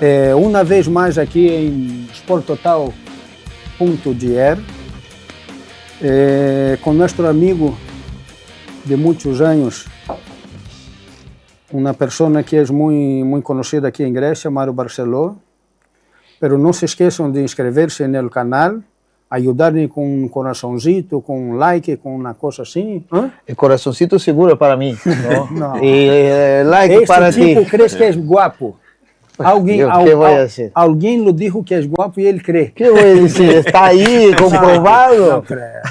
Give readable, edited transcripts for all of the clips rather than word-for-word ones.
Una vez más aquí en sporttotal.gr, con nuestro amigo de muchos años, una persona que es muy conocida aquí en Grecia, Mário Barceló. Pero no se esqueçam de inscrever-se no canal, ayudarme con un corazoncito, con un like, con una cosa así. El corazoncito seguro para mí, ¿no? No. Y like para ti. Este tipo crees que es guapo. Alguien lo dijo que es guapo y él cree. ¿Qué voy a decir? Está ahí, comprobado. No creo.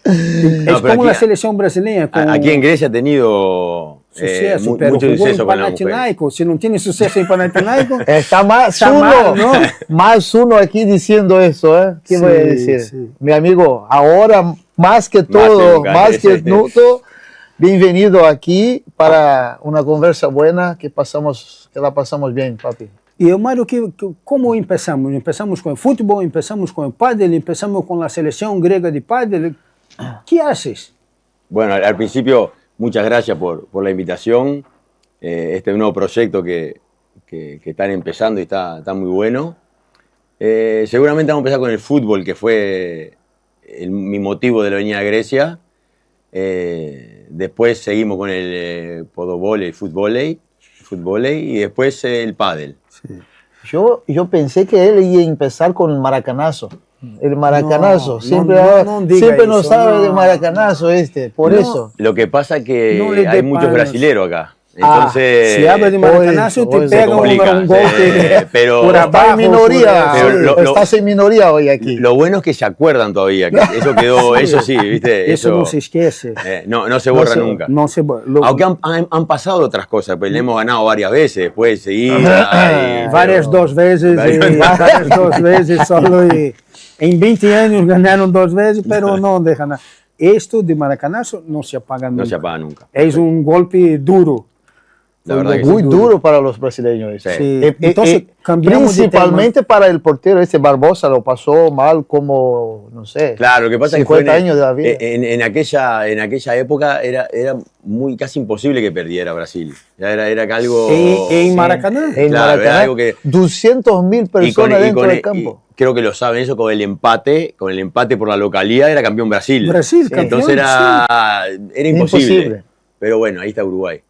Es como la selección brasileña. Aquí en Grecia ha tenido suceso, pero mucho suceso con la mujer. Si no tiene suceso en Panathinaikos, está más está uno, mal, ¿no? Más uno aquí diciendo eso, ¿eh? ¿Qué voy a decir? Sí. Mi amigo, ahora más que todo, más que todo, bienvenido aquí para una conversa buena que la pasamos bien, papi. Y Mário, ¿cómo empezamos? ¿Empezamos con el fútbol? ¿Empezamos con el pádel? ¿Empezamos con la selección griega de pádel? ¿Qué haces? Bueno, al principio, muchas gracias por la invitación. Este nuevo proyecto que están empezando y está muy bueno. Seguramente vamos a empezar con el fútbol, que fue mi motivo de la venida a Grecia. Después seguimos con el podovóley, fútbol y después el pádel. Sí. Yo pensé que él iba a empezar con el maracanazo. El maracanazo, siempre no sabe de maracanazo por eso. Lo que pasa es que hay muchos brasileros acá. Entonces, si hablas de maracanazo te pega un golpe pero por abajo. Está en minoría, estás en minoría hoy aquí. Lo bueno es que se acuerdan todavía, que eso quedó, eso sí, ¿viste? Eso no se esquece. No se borra nunca. No se borra. Aunque han pasado otras cosas, pues le hemos ganado varias veces, después seguir. Varias dos veces, solo en 20 años ganaron 2 veces, pero no dejan nada. Esto de maracanazo no se apaga nunca. No se apaga nunca. Es un golpe duro. La verdad que muy duro para los brasileños. Sí. Entonces, principalmente para el portero Barbosa lo pasó mal como, no sé, claro, lo que pasa 50 es que fue años de la vida. En aquella época era casi imposible que perdiera Brasil. Ya era algo... ¿En Maracaná? En claro, Maracaná, era algo que... 200.000 personas dentro del campo. Creo que lo saben eso, con el empate por la localidad era campeón Brasil. Entonces era imposible. Pero bueno, ahí está Uruguay.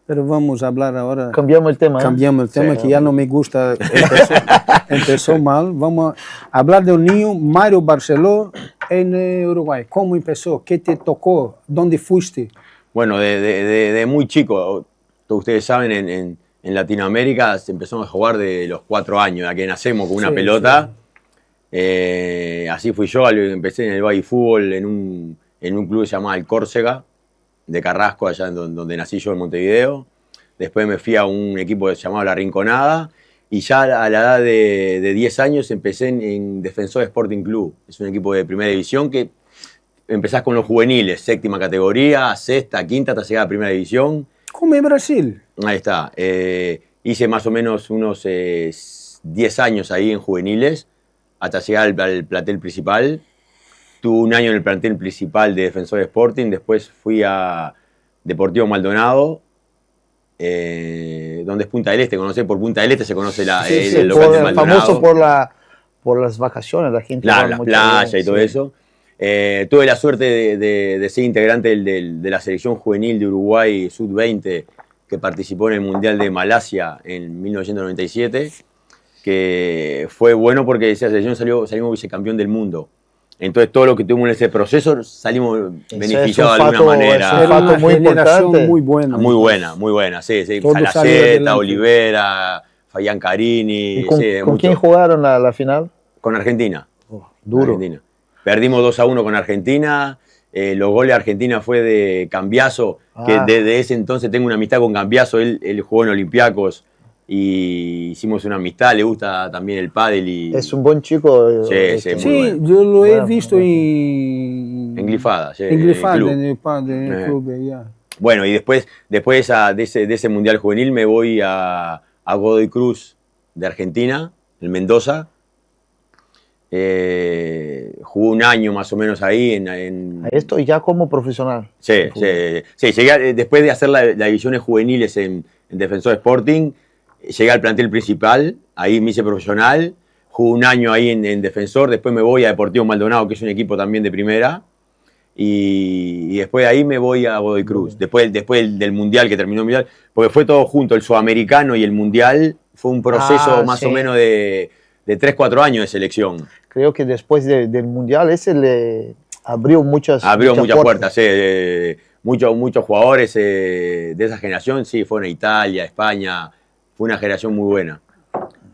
Pero vamos a hablar ahora. Cambiamos el tema. Que ya no me gusta. Empezó mal. Vamos a hablar de un niño, Mário Barceló, en Uruguay. ¿Cómo empezó? ¿Qué te tocó? ¿Dónde fuiste? Bueno, de muy chico, ustedes saben, en Latinoamérica se empezó a jugar de los 4 años, a que nacemos con una pelota. Sí. Así fui yo, empecé en el baby fútbol en un club que se llamaba el Córcega, de Carrasco, allá donde nací yo en Montevideo. Después me fui a un equipo que se llamaba La Rinconada y ya a la edad de 10 años empecé en Defensor Sporting Club. Es un equipo de primera división que empezás con los juveniles, 7ª categoría, 6ª, 5ª, hasta llegar a primera división. ¿Cómo en Brasil? Ahí está. Hice más o menos unos 10 años ahí en juveniles hasta llegar al plantel principal. Tuve un año en el plantel principal de Defensor Sporting, después fui a Deportivo Maldonado, donde es Punta del Este, por Punta del Este se conoce el local de Maldonado. Famoso por las vacaciones, la gente. Claro, las playas y todo eso. Tuve la suerte de ser integrante de la selección juvenil de Uruguay Sub-20, que participó en el Mundial de Malasia en 1997, que fue bueno porque esa selección salimos vicecampeón del mundo. Entonces, todo lo que tuvimos en ese proceso salimos beneficiados de alguna manera. Es un fato muy importante. Muy buena. Muy buena, sí. Salaceta, Olivera, Fabián Carini. ¿Con quién jugaron la final? Con Argentina. Duro. Argentina. Perdimos 2-1 con Argentina. Los goles de Argentina fue de Cambiaso, que desde ese entonces tengo una amistad con Cambiaso. Él jugó en Olympiacos y hicimos una amistad. Le gusta también el pádel. Es un buen chico. Sí, muy bueno. Yo lo he visto en Glifada. En Glifada, en el club. Bueno, y después de ese Mundial Juvenil me voy a Godoy Cruz de Argentina, en Mendoza. Jugué un año más o menos ahí. Esto ya como profesional. Sí, llegué después de hacer las divisiones juveniles en Defensor Sporting, llegué al plantel principal, ahí me hice profesional, jugué un año ahí en Defensor, después me voy a Deportivo Maldonado, que es un equipo también de primera, y después de ahí me voy a Godoy Cruz, después del Mundial, que terminó el Mundial, porque fue todo junto, el Sudamericano y el Mundial, fue un proceso más o menos de 3, 4 años de selección. Creo que después del Mundial ese le abrió muchas puertas. Muchos jugadores de esa generación, sí, fueron a Italia, España, fue una generación muy buena.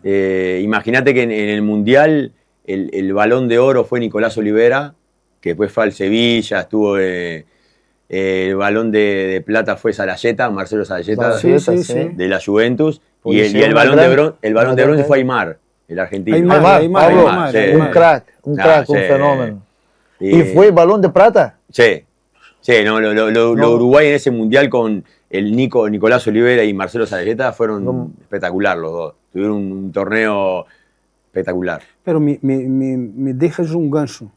Imagínate que en el Mundial el Balón de Oro fue Nicolás Olivera, que después fue al Sevilla, estuvo el Balón de Plata fue Salayeta, Marcelo Salayeta, de la Juventus, y el Balón de Bronce fue Aimar, el argentino. Aimar, sí. Un crack, un fenómeno. ¿Y fue Balón de Plata? Sí. Lo Uruguay en ese Mundial con el Nicolás Olivera y Marcelo Salayeta fueron espectacular los dos. Tuvieron un torneo espectacular. Pero me dejas un gancho.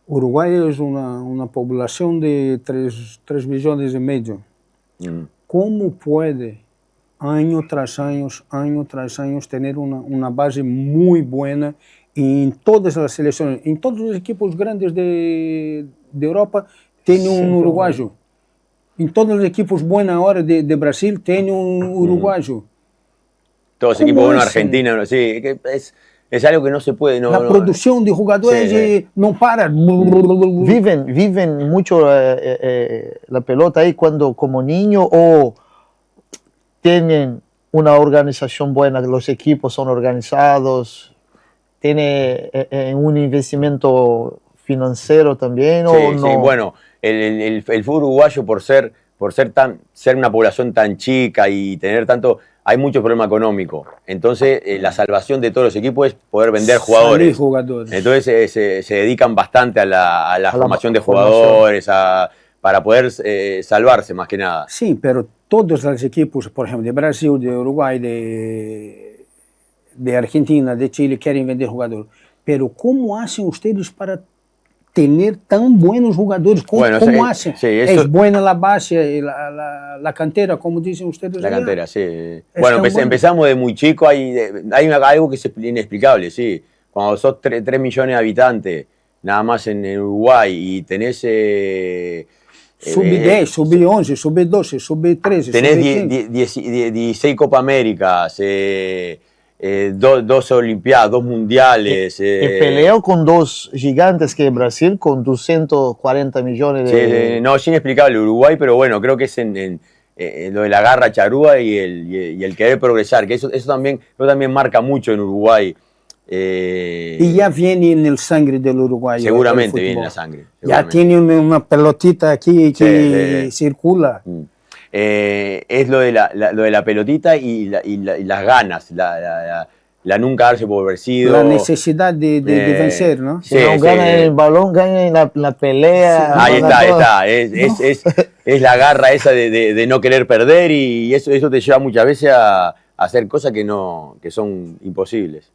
Uruguay es una población de 3 millones y medio. ¿Cómo puede, año tras año, tener una base muy buena en todas las selecciones, en todos los equipos grandes de Europa? Tiene un uruguayo. En todos los equipos buenos ahora de Brasil, tiene un uruguayo. Todos los equipos buenos de Argentina, sí, es algo que no se puede. La producción de jugadores no para. Viven mucho la pelota ahí cuando como niño o tienen una organización buena, los equipos son organizados, tiene un investimento financiero también o no. Sí, bueno, el fútbol uruguayo por ser una población tan chica y tener tanto, hay mucho problema económico. Entonces la salvación de todos los equipos es poder vender jugadores. Entonces se dedican bastante a la formación de jugadores, para poder salvarse más que nada. Sí, pero todos los equipos, por ejemplo, de Brasil, de Uruguay, de Argentina, de Chile, quieren vender jugadores. Pero ¿cómo hacen ustedes para tener tan buenos jugadores? ¿Cómo hacen? Sí, es buena la base, la cantera, como dicen ustedes. La cantera, sí. Bueno, empezamos de muy chico, hay algo que es inexplicable, sí. Cuando sos 3 millones de habitantes, nada más en Uruguay, y tenés... sub-10, sub-11, sub-12, sub-13, tenés 16 Copa Américas, 2 Olimpiadas, 2 Mundiales. Peleó con 2 gigantes que Brasil, con 240 millones de... Sí, no, es inexplicable Uruguay, pero bueno, creo que es en lo de la garra charrúa y el querer progresar, que eso también marca mucho en Uruguay. Y ya viene en el sangre del uruguayo. Seguramente viene en la sangre. Ya tiene una pelotita aquí que circula. Es lo de la pelotita y las ganas, la nunca darse por vencido. La necesidad de vencer, ¿no? Si no ganan el balón, ganan la pelea. Sí. Ahí está. Es la garra esa de no querer perder, y eso te lleva muchas veces a hacer cosas que son imposibles.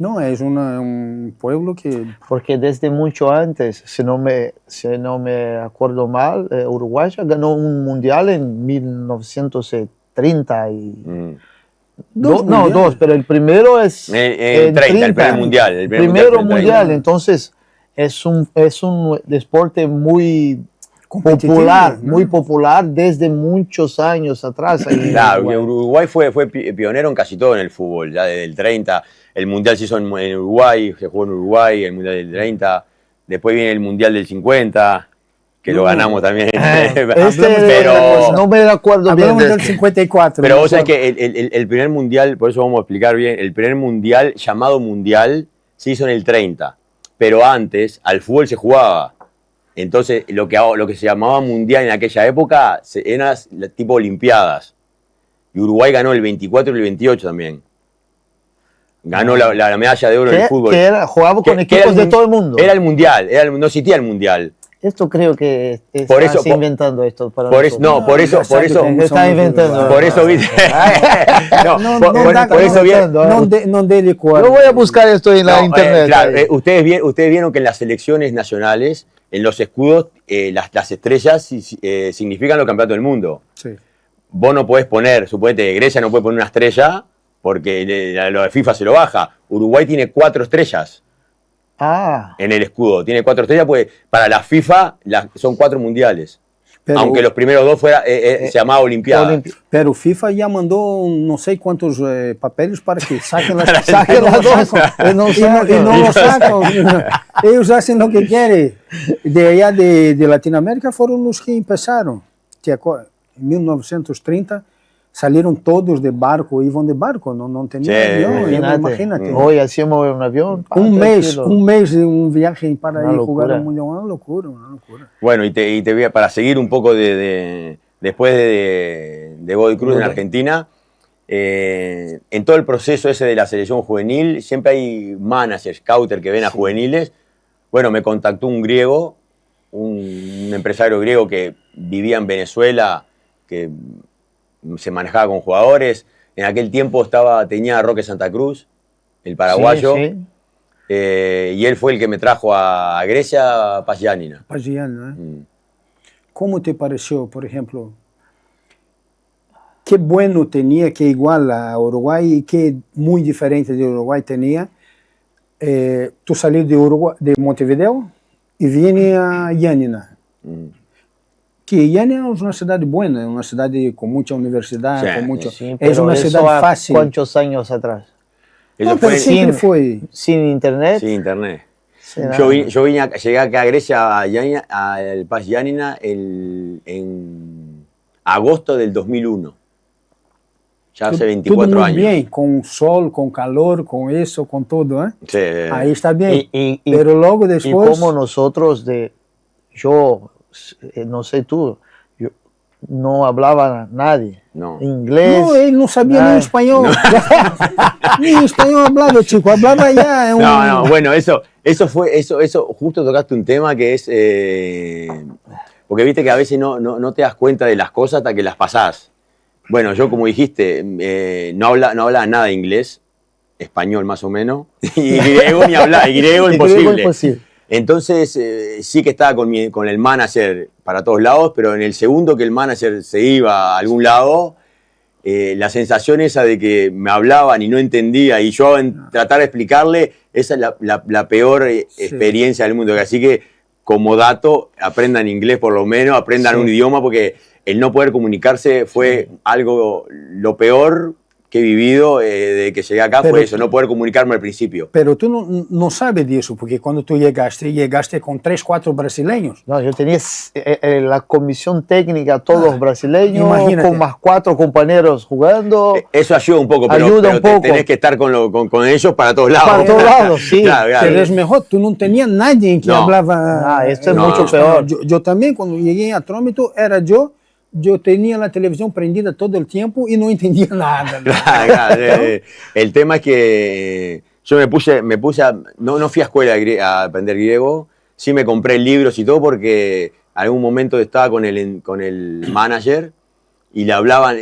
No, es un pueblo que... Porque desde mucho antes, si no me acuerdo mal, Uruguay ya ganó un mundial en 1930 y... dos, pero el primero es... el 30, el primer mundial. El primero mundial, entonces es un deporte muy popular, ¿no? Muy popular desde muchos años atrás. Claro, Uruguay fue pionero en casi todo en el fútbol, ya desde el 30. El mundial se hizo en Uruguay, se jugó en Uruguay, el mundial del 30. Después viene el mundial del 50, que lo ganamos también. Pero no me acuerdo bien del 54. Pero vos sabés que el primer mundial, por eso vamos a explicar bien, el primer mundial, llamado mundial, se hizo en el 30. Pero antes, al fútbol se jugaba. Entonces, lo que se llamaba mundial en aquella época eran tipo olimpiadas. Y Uruguay ganó el 24 y el 28 también. Ganó la medalla de oro en el fútbol. Jugaba con equipos de todo el mundo. Era el mundial, no existía el mundial. Esto creo que estás inventando esto. Por eso. Estás inventando. Por eso, viste. Por eso bien. No dele cuadro. Yo voy a buscar esto en la internet. Claro, ustedes vieron que en las selecciones nacionales, en los escudos, las estrellas significan los campeonatos del mundo. Sí. vos no podés poner, suponete, Grecia no puede poner una estrella porque lo de FIFA se lo baja. Uruguay tiene 4 estrellas en el escudo. Tiene 4 estrellas, pues para la FIFA son 4 mundiales. Pero, aunque los primeros 2 se llamaba Olimpiada. Pero FIFA ya mandó no sé cuántos papeles para que saquen las dos. Y no lo sacan. Ellos hacen lo que quieren. De allá de Latinoamérica fueron los que empezaron. En 1930 salieron todos de barco, iban de barco, no tenían avión. Imagínate. Hoy hacemos un avión. Un mes de un viaje para ir a jugar al Mundial, una locura. Bueno, y te voy a, para seguir un poco después de Godoy Cruz en Argentina, en todo el proceso ese de la selección juvenil, siempre hay managers, scouters que ven a juveniles. Bueno, me contactó un griego, un empresario griego que vivía en Venezuela, que se manejaba con jugadores. En aquel tiempo tenía a Roque Santa Cruz, el paraguayo, y él fue el que me trajo a Grecia, a Paz Giannina. Paz Giannina, ¿Cómo te pareció, por ejemplo? Qué bueno tenía, que igual a Uruguay, y qué muy diferente de Uruguay tenía. Tú salís de Montevideo y vienes a Giannina. Que Giannina es una ciudad buena, una ciudad con mucha universidad, es una ciudad fácil. ¿Cuántos años atrás? No, pero siempre fue. ¿Sin internet? Sin internet. Llegué acá a Grecia, al Paz Giannina, en agosto del 2001. Ya hace 24 todo muy años. Bien, con sol, con calor, con eso, con todo, ¿eh? Sí. Ahí está bien. Pero luego después... Y como nosotros, yo, no sé tú, yo no hablaba nadie. No. Inglés. No, él no sabía ni español. No. Ni español hablaba, chico, hablaba ya. No, bueno, eso justo tocaste un tema que es... porque viste que a veces no te das cuenta de las cosas hasta que las pasás. Bueno, yo como dijiste, no hablaba nada de inglés, español más o menos, y griego ni hablaba, y griego imposible. Entonces sí que estaba con el manager para todos lados, pero en el segundo que el manager se iba a algún lado, la sensación esa de que me hablaban y no entendía, y yo tratar de explicarle, esa es la peor experiencia del mundo. Así que como dato, aprendan inglés por lo menos, aprendan un idioma, porque el no poder comunicarse fue lo peor que he vivido de que llegué acá, fue eso, no poder comunicarme al principio. Pero tú no sabes de eso, porque cuando tú llegaste con 3, 4 brasileños. No, yo tenía la comisión técnica, todos brasileños, imagínate, con más 4 compañeros jugando. Eso ayuda un poco, pero tenés que estar con ellos para todos lados. Para todos lados, sí. Claro. Pero es mejor, tú no tenías nadie que hablaba. Esto es mucho peor. Yo también, cuando llegué a Trómito, era yo tenía la televisión prendida todo el tiempo y no entendía nada. Claro. El tema es que yo me puse no fui a escuela a aprender griego, sí me compré libros y todo porque algún momento estaba con el manager y le hablaban,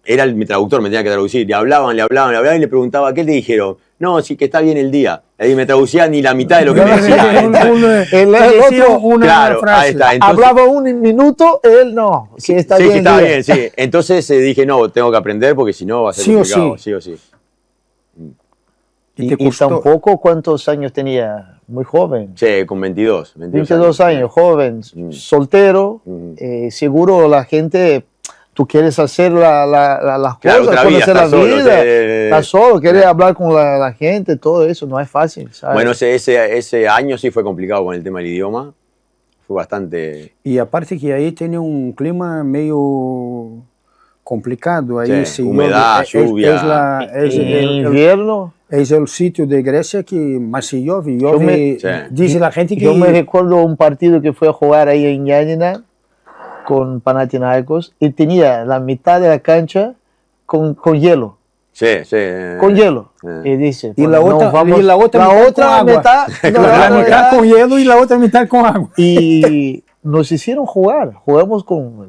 era mi traductor, me tenía que traducir, le hablaban y le preguntaba, ¿qué te dijeron? No, sí, que está bien el día. Ahí me traducía ni la mitad de lo que me decía. El otro, una frase. Ahí está. Entonces, hablaba un minuto, él no. Sí, está bien. Sí, está bien, sí. Entonces dije, no, tengo que aprender porque si no va a ser complicado. Sí o sí. ¿Y tampoco cuántos años tenía? Muy joven. Sí, con 22 años, joven, soltero. Seguro la gente... Tú quieres hacer las cosas, conocer la vida, estás solo, quieres hablar con la gente, todo eso, no es fácil, ¿sabes? Bueno, ese año sí fue complicado con el tema del idioma, fue bastante... Y aparte que ahí tiene un clima medio complicado, ahí humedad, lluvia. El invierno. Es el sitio de Grecia que más se llueve, dice la gente que... Yo me recuerdo un partido que fue a jugar ahí en Giannina, con Panathinaikos, y tenía la mitad de la cancha con hielo. Sí. Con hielo. Y dice, y la otra mitad con hielo y la otra mitad con agua. Y nos hicieron jugar. Jugamos con...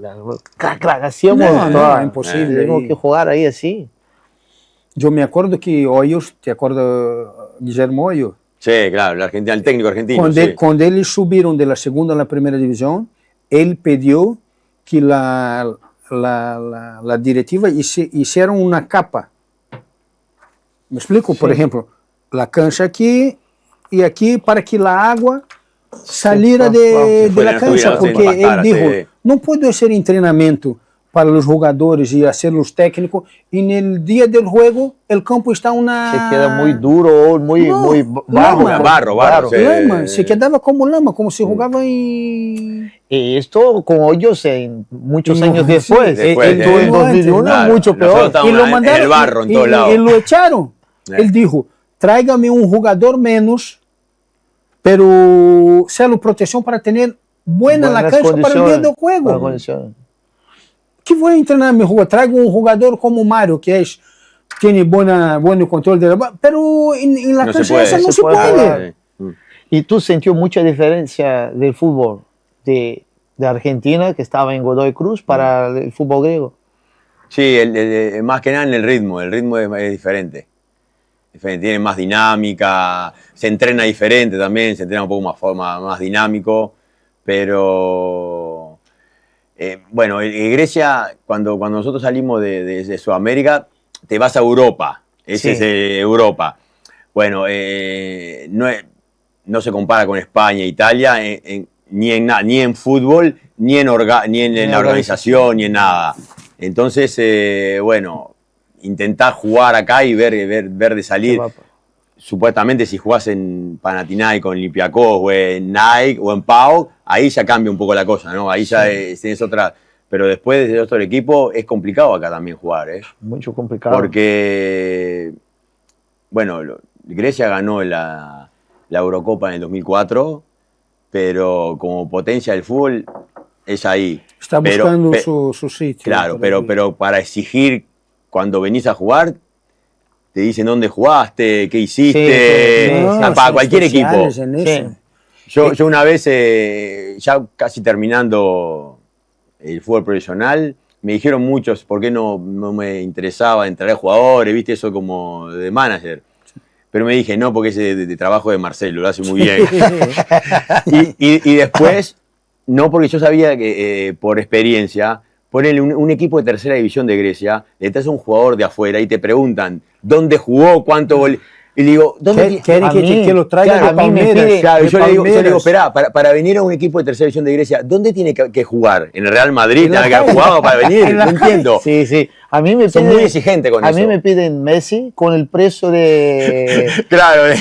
hacíamos... imposible. Tenemos que jugar ahí así. Yo me acuerdo que Hoyos, ¿te acuerdas Guillermo Hoyos? Sí, claro, el técnico argentino. Cuando ellos subieron de la segunda a la primera división, él pidió que la la directiva hicieron una capa. ¿Me explico? Por ejemplo, la cancha aquí y aquí para que la agua saliera de la cancha, porque él dijo, no puedo hacer entrenamiento para los jugadores y hacerlos técnicos, y en el día del juego el campo está Se queda muy duro, muy barro. Lama, se quedaba como lama, como si jugaba en... Y esto con Hoyos en muchos años después. Después, en 2001 claro, mucho peor. Y lo mandaron en el barro en todos lados. Y lo echaron. Él dijo, tráigame un jugador menos, pero celo protección para tener buena la cancha para el día del juego. Que voy a entrenar mi jugador? Traigo un jugador como Mario, que tiene buen control de la bola, pero en la cancha esa no se puede. ¿Y tú sintió mucha diferencia del fútbol de Argentina, que estaba en Godoy Cruz, para el fútbol griego? Sí, más que nada en el ritmo es diferente. Tiene más dinámica, se entrena diferente también, se entrena un poco más dinámico, pero bueno, en Grecia, cuando nosotros salimos de Sudamérica, te vas a Europa, ese es Europa. Bueno, no se compara con España e Italia ni en fútbol, ni en la organización, ni en nada. Entonces, bueno, intentar jugar acá y ver de salir. Supuestamente si jugás en Panathinaikos, con Olympiacos, o en Nike, o en PAOK, ahí ya cambia un poco la cosa, ¿no? Ahí ya tienes otra... Pero después de otro equipo es complicado acá también jugar, ¿eh? Mucho complicado. Porque, bueno, Grecia ganó la Eurocopa en el 2004, pero como potencia del fútbol es ahí. Está buscando su sitio. Claro, pero para exigir cuando venís a jugar, te dicen dónde jugaste, qué hiciste, para cualquier equipo. Yo una vez, ya casi terminando el fútbol profesional, me dijeron muchos por qué no me interesaba en traer jugadores, viste, eso como de manager. Pero me dije, no, porque es de trabajo de Marcelo, lo hace muy bien. y después, no, porque yo sabía que por experiencia, ponele un equipo de tercera división de Grecia, le traes a un jugador de afuera y te preguntan dónde jugó, cuánto gol. Y le digo, ¿dónde quieren que lo traiga de Palmeiras? Claro, yo le digo, esperá, para venir a un equipo de tercera división de Grecia, ¿dónde tiene que jugar? ¿En el Real Madrid? ¿Tiene que haber jugado para venir? No entiendo. Sí. A mí me son muy exigentes con eso. A mí me piden Messi con el precio de... Claro, de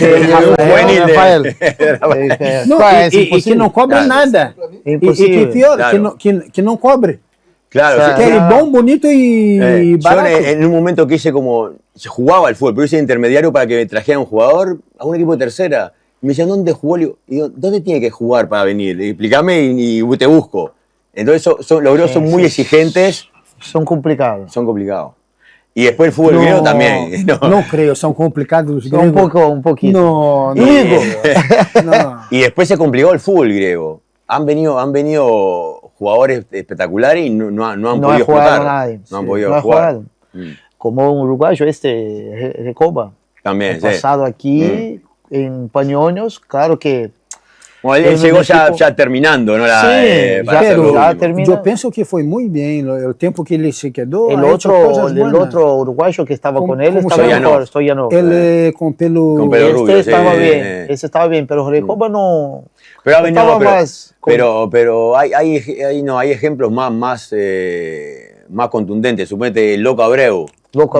Rafael. Y que no cobre nada. Y que pior, que no cobre. Claro, que es bon, bonito y barato. Yo en un momento que hice como, se jugaba al fútbol, pero hice intermediario para que me trajeran un jugador a un equipo de tercera. Y me decían, ¿dónde jugó? Y digo, ¿dónde tiene que jugar para venir? Explícame y te busco. Entonces los griegos son muy exigentes. Son complicados. Son complicados. Y después el fútbol griego también. No creo, son complicados los griegos. Un poquito. No. Y después se complicó el fútbol griego. Han venido jugadores espectaculares y no han podido explotar. No han podido jugar. Como un uruguayo Recoba. También, pasado aquí en Pañoños, claro que... Bueno, él llegó ya terminando, ¿no? Yo pienso que fue muy bien el tiempo que él se quedó. El otro uruguayo que estaba con él estaba mejor, Stoyanov. Él con pelo rubio. Estaba bien, ese estaba bien, pero Recoba no... Pero ha venido más... Pero hay ejemplos más contundentes. Suponete el Loco Abreu. Loco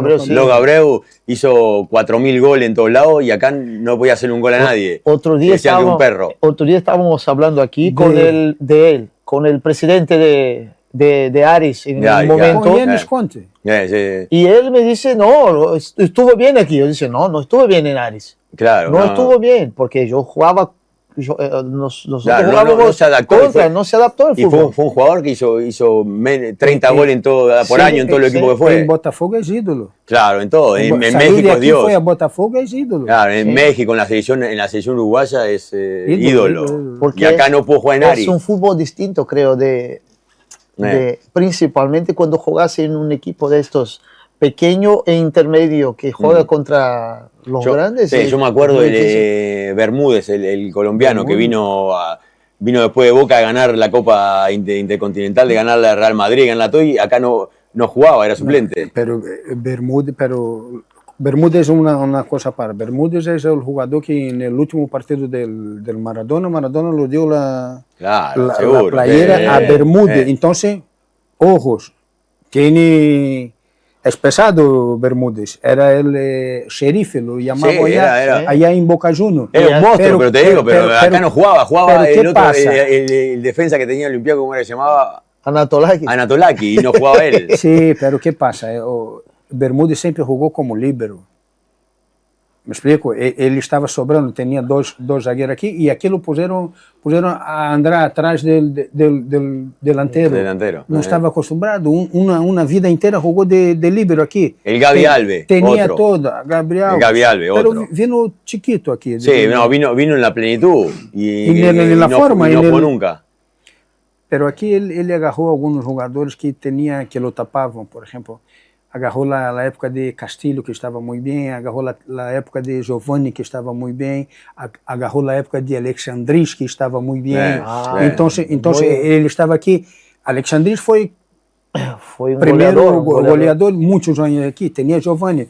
Abreu hizo 4.000 goles en todos lados y acá no podía hacer un gol a nadie. Otro día estábamos hablando aquí con el presidente de Aris en un momento. Y él me dice, no, estuvo bien aquí. Yo dice, no estuve bien en Aris. Claro. No estuvo bien, porque yo jugaba... Nosotros jugábamos no se adaptó al fútbol. Y fue un jugador que hizo 30 goles por año en todo el equipo que fue. En Botafogo es ídolo. Claro, en todo. En México, Dios. Fue a Botafogo es ídolo. Claro, en México, en la selección uruguaya es ídolo. Porque y acá no puedo jugar en Aris. Es un fútbol distinto, creo, principalmente cuando jugás en un equipo de estos pequeño e intermedio que juega contra los grandes. Sí, yo me acuerdo de Bermúdez, el colombiano que vino vino después de Boca a ganar la Copa Intercontinental, de ganar la Real Madrid, ganar todo, y acá no jugaba, era suplente. Pero Bermúdez es una cosa para. Bermúdez es el jugador que en el último partido del Maradona le dio la playera a Bermúdez. Entonces, ojos, es pesado Bermúdez. Era el sheriff, lo llamaba allá en Boca Juniors. Era un monstruo, pero te digo, pero acá no jugaba el otro, el defensa que tenía el Olympiacos, ¿cómo se llamaba? Anatolaki, y no jugaba él. Sí, pero ¿qué pasa? Bermúdez sempre jogou como líbero. Me explico? Ele estava sobrando, tinha dois zagueiros aqui, e aquilo puseram a andar atrás del delantero. Não estava acostumado. Uma vida inteira jogou de líbero aqui. El Gabi Alves, Tenía toda, Gabriel. El Gabi Alves, pero otro. Vino chiquito aquí. Sí, no, vino en la plenitud. Y en la forma. No jugó nunca. Pero aqui ele agarrou alguns jogadores que lo tapavam, por exemplo. Agarrou a época de Castilho, que estava muito bem, agarrou a época de Giovanni, que estava muito bem, agarrou a época de Alexandris, que estava muito bem. Então ele estava aqui. Alexandris foi um primeiro goleador muitos anos aqui. Tinha Giovanni,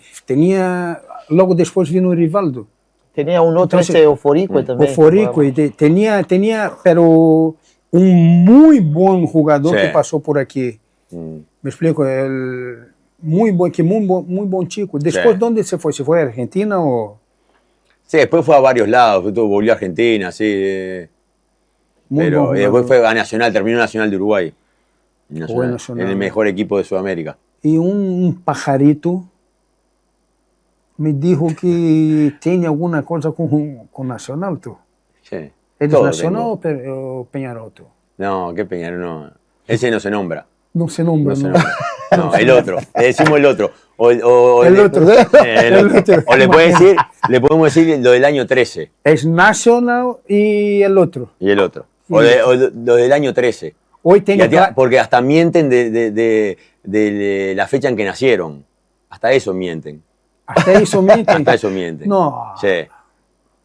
logo depois vino o Rivaldo. Tinha outro, Euforico também. Euforico, tinha, pero muito bom jogador que passou por aqui. Me explico? Muy buen chico. Después, ¿dónde se fue? ¿Se fue a Argentina o...? Sí, después fue a varios lados, volvió a Argentina, sí. Pero después fue a Nacional, terminó Nacional de Uruguay. Nacional, en el mejor equipo de Sudamérica. Y un pajarito me dijo que tiene alguna cosa con Nacional, tú. Sí. ¿Es Nacional o Peñarol, tú? No, ¿qué Peñarol? No. Ese no se nombra. No se nombra. No, el otro. Le decimos el otro. O el otro. O le podemos decir lo del año 13. Es Nacional y el otro. Y el otro. O lo del año 13. Hoy tengo porque hasta mienten de la fecha en que nacieron. Hasta eso mienten. ¿Hasta eso mienten? Hasta eso mienten. No. Sí.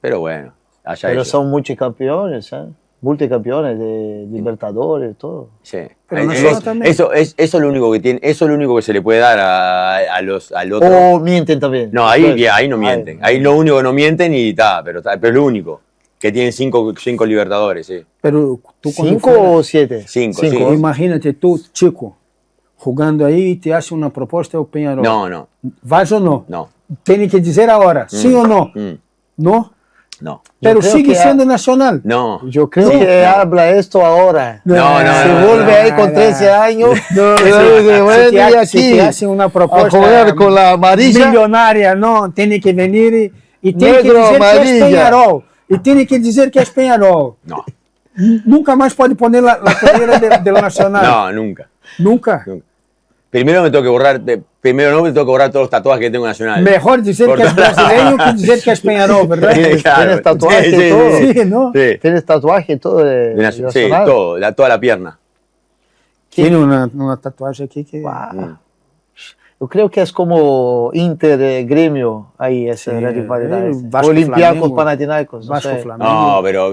Pero bueno, allá Pero ellos. son multicampeones, ¿eh? Multicampeones de Libertadores, todo. Sí. Pero nosotros también. Eso es lo único que tiene, eso es lo único que se le puede dar al otro. O mienten también. No, ahí no mienten. Ahí lo único que no mienten y pero es lo único. Que tienen cinco Libertadores, sí. Pero tú ¿5 o 7? 5. Imagínate tú, chico, jugando ahí y te hace una propuesta o Peñarol. No. ¿Vas o no? No. Tiene que decir ahora, ¿sí o no? ¿No? No. Pero sigue siendo Nacional. No. Yo creo que habla esto ahora. No. Se vuelve ahí con 13 años. Si te hacen una propuesta a jugar con la amarilla. Millonaria, no, tiene que venir y tiene que decir que es Peñarol. Y tiene que decir que es Peñarol. No. Nunca más puede poner la playera del Nacional. No, nunca. ¿Nunca? Primero me tengo que borrar todos los tatuajes que tengo en Nacional. Mejor decir que es brasileño que decir que es Peñarol, ¿verdad? Tienes tatuaje y todo. Sí, ¿no? Sí. Tienes tatuaje y todo de Nacional. Sí, Nacional. todo, toda la pierna. Tiene una tatuaje aquí que... Wow. Yo creo que es como Inter-Gremio ahí, esa rivalidad. Olympiacos, Panathinaikos. Vasco, sé. Flamengo. No, pero...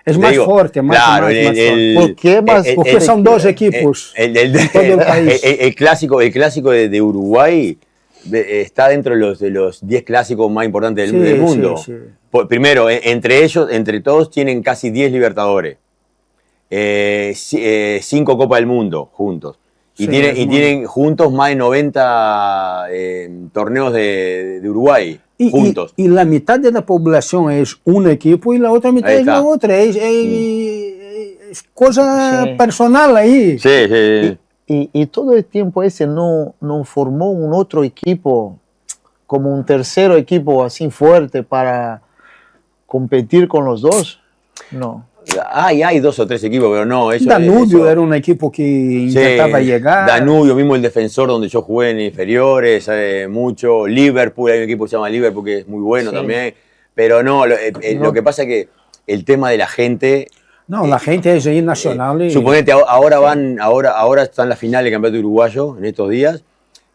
Es más fuerte, más fuerte. ¿Por qué más? Porque son dos equipos en todo el país. El clásico de Uruguay está dentro de los 10 clásicos más importantes del mundo. Sí. Primero, entre todos tienen casi 10 Libertadores, 5 Copas del Mundo juntos. Y tienen juntos más de 90 torneos de Uruguay. Juntos. Y la mitad de la población es un equipo y la otra mitad es la otra. Es cosa personal ahí. Sí. Y todo el tiempo ese no formó un otro equipo, como un tercer equipo así fuerte para competir con los dos. No. Hay 2 o 3 equipos, pero no. Danubio era un equipo que intentaba llegar. Danubio, mismo el Defensor, donde yo jugué en inferiores, mucho. Liverpool, hay un equipo que se llama Liverpool, que es muy bueno también. Pero no, lo que pasa es que el tema de la gente... No, la gente es ahí nacional. Suponete, ahora están las finales del campeonato uruguayo, en estos días,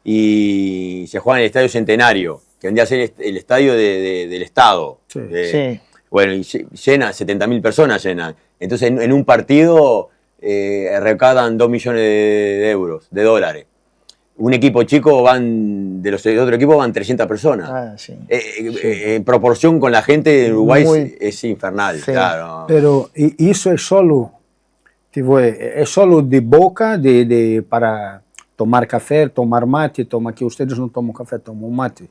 y se juega en el Estadio Centenario, que vendría a ser el estadio del Estado. Sí. Bueno, y llena, 70.000 personas llenan. Entonces en un partido recaudan 2 millones de euros, de dólares. Un equipo chico de los otros equipos van 300 personas. Ah, sí. En proporción con la gente de Uruguay es infernal, Sí. claro. Pero eso es solo, tipo, es solo de boca para tomar café, tomar mate, que ustedes no toman café, toman mate,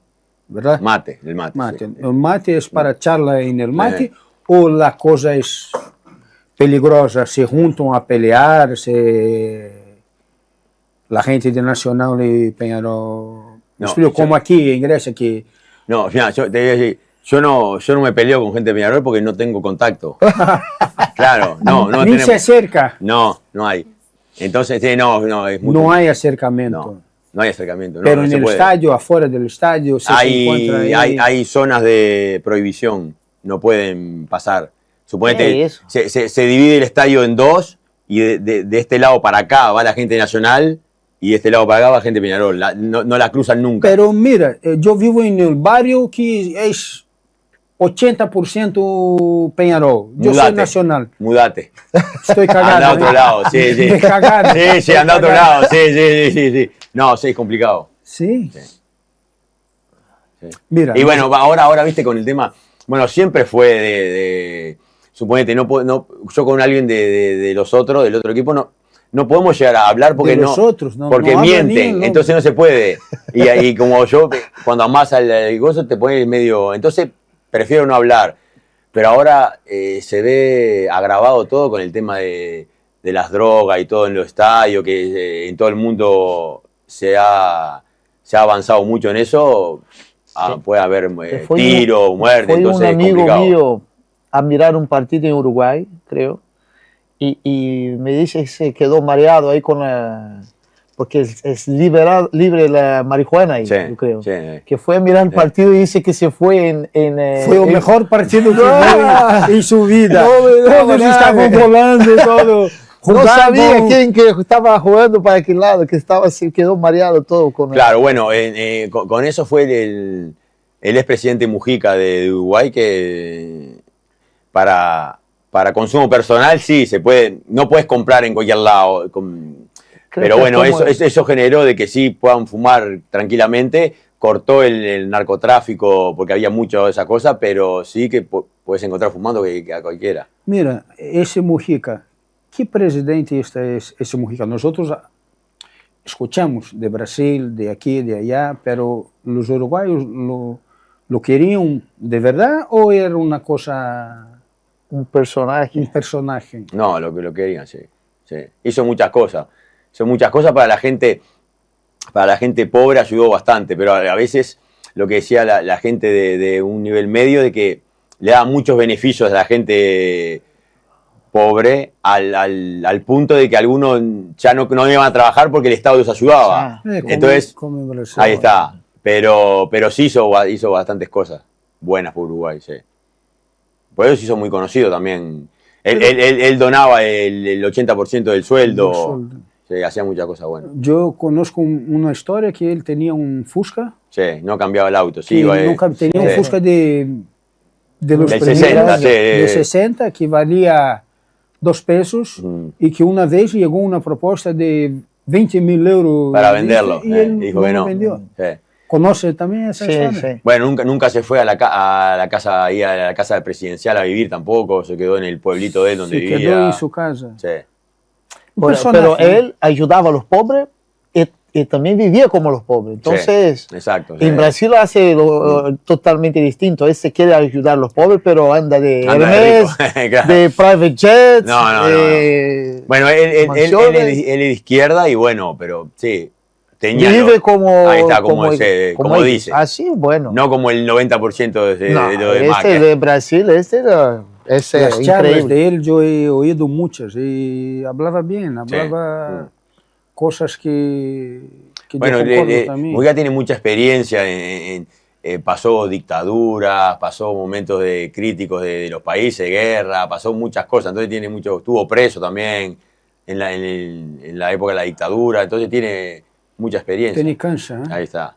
¿verdad? Mate, el mate. Mate. Sí. El mate es para charla en el mate o la cosa es peligrosa, se juntan a pelear, la gente de Nacional y Peñarol. No, como aquí en Grecia, que No, mira, yo te voy a decir, yo no me peleo con gente de Peñarol porque no tengo contacto. Claro, no ni tenemos. se acerca, No hay. Entonces, sí, no, es muy no hay acercamiento. no hay acercamiento. No, Pero no en se el puede. estadio, afuera del estadio, se encuentra ahí. Hay zonas de prohibición, no pueden pasar. Suponete, eso. se divide el estadio en dos y de este lado para acá va la gente Nacional y de este lado para acá va la gente Peñarol. No la cruzan nunca. Pero mira, yo vivo en el barrio que es 80% Peñarol. Yo soy Nacional. Mudate. Estoy cagado. Anda a otro lado, sí, sí. Cagado. Sí, anda a otro lado, sí. No, sí, es complicado. Sí. Sí. Mira. Y bueno, ahora viste con el tema, bueno, siempre fue suponete, yo con alguien de los otros, del otro equipo, no podemos llegar a hablar porque De los otros, no porque habla ni el mienten, nombre. entonces no se puede. Y ahí como yo, cuando amás al gozo, te pones medio, entonces prefiero no hablar. Pero ahora se ve agravado todo con el tema de las drogas y todo en los estadios, que en todo el mundo se ha avanzado mucho en eso. Puede haber tiro, muerte, Fue entonces un es amigo complicado. mío a mirar un partido en Uruguay, creo, y me dice que se quedó mareado ahí porque es libre la marihuana ahí, Sí, yo creo. sí. Que fue a mirar el partido y dice que se fue Fue el mejor partido que fue en su vida. Todos estaban volando, todo. No sabía jugando. quién que estaba jugando para aquel lado, que se quedó mareado todo con Claro, bueno, con eso fue el expresidente Mujica de Uruguay que para consumo personal sí se puede, no puedes comprar en cualquier lado. Pero bueno, eso generó de que sí puedan fumar tranquilamente, cortó el narcotráfico porque había mucho de esa cosa, pero sí que puedes encontrar fumando que a cualquiera. Mira, ese Mujica, ¿qué presidente es ese Mujica? Nosotros escuchamos de Brasil, de aquí, de allá, pero los uruguayos lo querían de verdad o era una cosa, un personaje. un personaje? No, lo querían, sí. Hizo muchas cosas. Para la gente pobre ayudó bastante, pero a veces lo que decía la gente de un nivel medio, de que le daba muchos beneficios a la gente pobre al punto de que algunos ya no iban a trabajar porque el Estado los ayudaba. Entonces, ahí está. Pero sí hizo bastantes cosas buenas por Uruguay, sí. Por eso se hizo muy conocido también. Él donaba el 80% del sueldo. Sí, hacía muchas cosas buenas. Yo conozco una historia que él tenía un Fusca. Sí, no cambiaba el auto. Sí, tenía un Fusca de los del primeros, 60, de 60, que valía 2 pesos y que una vez llegó una propuesta de 20.000 euros para venderlo. Y él dijo no que lo no. vendió. Sí. ¿Conoce también esa historia? Sí. Bueno, nunca se fue a la casa ahí a la casa presidencial a vivir tampoco, se quedó en el pueblito de él donde vivía. Se quedó en su casa. Sí. Bueno, pero él ayudaba a los pobres y también vivía como los pobres. Entonces, sí, exacto, en Brasil hace totalmente distinto. Él se quiere ayudar a los pobres, pero anda de Hermes, claro. de private jets. No. Bueno, él es de izquierda y bueno, pero sí. Vive como... Ahí está, como dice. Así, bueno. No como el 90% de lo demás. De Brasil, Las increíble. charlas de él yo he oído muchas y hablaba bien, hablaba cosas que bueno, yo concordo también. Mujica tiene mucha experiencia, pasó dictaduras, pasó momentos críticos de los países, guerra, pasó muchas cosas, entonces estuvo preso también en la época de la dictadura, entonces tiene mucha experiencia. Tiene cancha, ¿eh? Ahí está.